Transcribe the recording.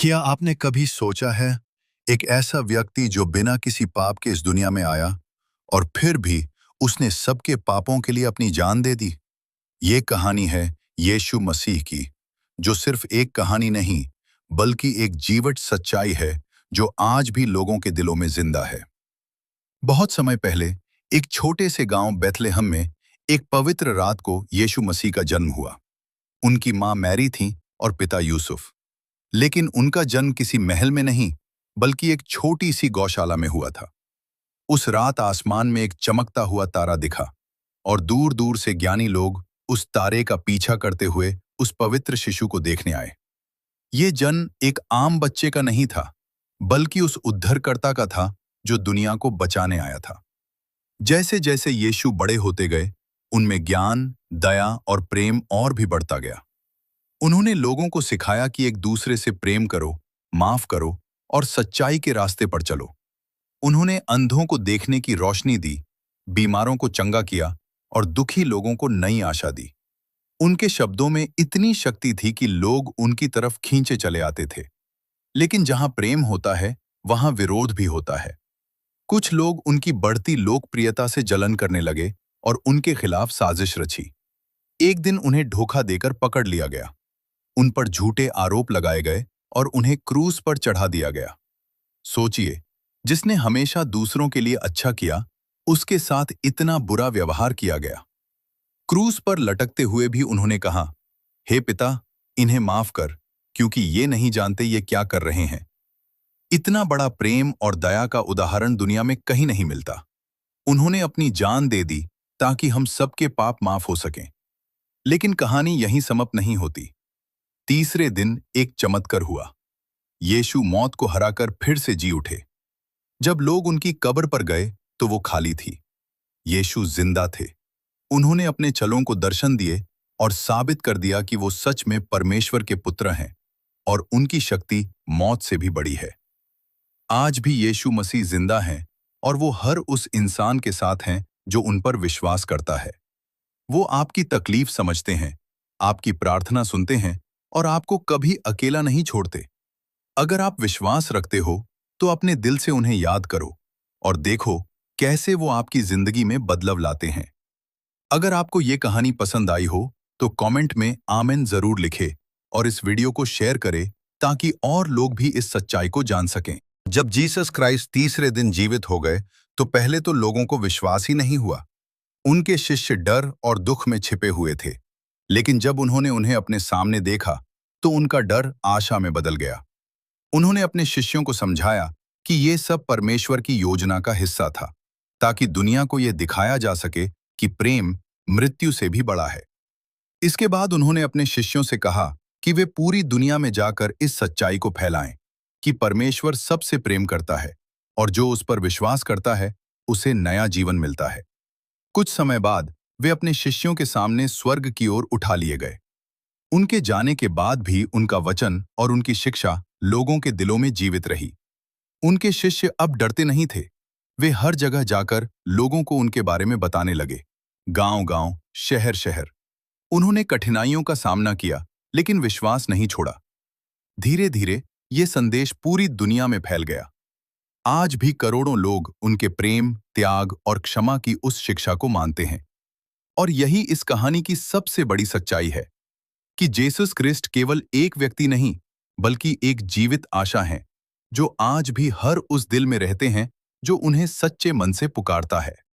क्या आपने कभी सोचा है, एक ऐसा व्यक्ति जो बिना किसी पाप के इस दुनिया में आया और फिर भी उसने सबके पापों के लिए अपनी जान दे दी। ये कहानी है यीशु मसीह की, जो सिर्फ एक कहानी नहीं बल्कि एक जीवट सच्चाई है जो आज भी लोगों के दिलों में जिंदा है। बहुत समय पहले एक छोटे से गांव बेथलेहम में एक पवित्र रात को यीशु मसीह का जन्म हुआ। उनकी मां मैरी थी और पिता यूसुफ। लेकिन उनका जन्म किसी महल में नहीं बल्कि एक छोटी सी गौशाला में हुआ था। उस रात आसमान में एक चमकता हुआ तारा दिखा और दूर दूर से ज्ञानी लोग उस तारे का पीछा करते हुए उस पवित्र शिशु को देखने आए। ये जन्म एक आम बच्चे का नहीं था बल्कि उस उद्धारकर्ता का था जो दुनिया को बचाने आया था। जैसे जैसे यीशु बड़े होते गए, उनमें ज्ञान, दया और प्रेम और भी बढ़ता गया। उन्होंने लोगों को सिखाया कि एक दूसरे से प्रेम करो, माफ करो और सच्चाई के रास्ते पर चलो। उन्होंने अंधों को देखने की रोशनी दी, बीमारों को चंगा किया और दुखी लोगों को नई आशा दी। उनके शब्दों में इतनी शक्ति थी कि लोग उनकी तरफ खींचे चले आते थे। लेकिन जहां प्रेम होता है, वहां विरोध भी होता है। कुछ लोग उनकी बढ़ती लोकप्रियता से जलन करने लगे और उनके खिलाफ साजिश रची। एक दिन उन्हें धोखा देकर पकड़ लिया गया। उन पर झूठे आरोप लगाए गए और उन्हें क्रूस पर चढ़ा दिया गया। सोचिए, जिसने हमेशा दूसरों के लिए अच्छा किया, उसके साथ इतना बुरा व्यवहार किया गया। क्रूस पर लटकते हुए भी उन्होंने कहा, हे पिता, इन्हें माफ कर, क्योंकि ये नहीं जानते ये क्या कर रहे हैं। इतना बड़ा प्रेम और दया का उदाहरण दुनिया में कहीं नहीं मिलता। उन्होंने अपनी जान दे दी ताकि हम सबके पाप माफ हो सकें। लेकिन कहानी यहीं समाप्त नहीं होती। तीसरे दिन एक चमत्कार हुआ। यीशु मौत को हराकर फिर से जी उठे। जब लोग उनकी कब्र पर गए तो वो खाली थी। यीशु जिंदा थे। उन्होंने अपने चेलों को दर्शन दिए और साबित कर दिया कि वो सच में परमेश्वर के पुत्र हैं और उनकी शक्ति मौत से भी बड़ी है। आज भी यीशु मसीह जिंदा हैं और वो हर उस इंसान के साथ हैं जो उन पर विश्वास करता है। वो आपकी तकलीफ समझते हैं, आपकी प्रार्थना सुनते हैं और आपको कभी अकेला नहीं छोड़ते। अगर आप विश्वास रखते हो तो अपने दिल से उन्हें याद करो और देखो कैसे वो आपकी जिंदगी में बदलाव लाते हैं। अगर आपको ये कहानी पसंद आई हो तो कमेंट में आमीन जरूर लिखे और इस वीडियो को शेयर करें ताकि और लोग भी इस सच्चाई को जान सकें। जब जीसस क्राइस्ट तीसरे दिन जीवित हो गए तो पहले तो लोगों को विश्वास ही नहीं हुआ। उनके शिष्य डर और दुख में छिपे हुए थे। लेकिन जब उन्होंने उन्हें अपने सामने देखा तो उनका डर आशा में बदल गया। उन्होंने अपने शिष्यों को समझाया कि ये सब परमेश्वर की योजना का हिस्सा था, ताकि दुनिया को यह दिखाया जा सके कि प्रेम मृत्यु से भी बड़ा है। इसके बाद उन्होंने अपने शिष्यों से कहा कि वे पूरी दुनिया में जाकर इस सच्चाई को फैलाएं कि परमेश्वर सबसे प्रेम करता है और जो उस पर विश्वास करता है उसे नया जीवन मिलता है। कुछ समय बाद वे अपने शिष्यों के सामने स्वर्ग की ओर उठा लिए गए। उनके जाने के बाद भी उनका वचन और उनकी शिक्षा लोगों के दिलों में जीवित रही। उनके शिष्य अब डरते नहीं थे। वे हर जगह जाकर लोगों को उनके बारे में बताने लगे, गांव-गांव, शहर-शहर। उन्होंने कठिनाइयों का सामना किया, लेकिन विश्वास नहीं छोड़ा। धीरे-धीरे ये संदेश पूरी दुनिया में फैल गया। आज भी करोड़ों लोग उनके प्रेम, त्याग और क्षमा की उस शिक्षा को मानते हैं। और यही इस कहानी की सबसे बड़ी सच्चाई है कि जीसस क्रिस्ट केवल एक व्यक्ति नहीं बल्कि एक जीवित आशा है, जो आज भी हर उस दिल में रहते हैं जो उन्हें सच्चे मन से पुकारता है।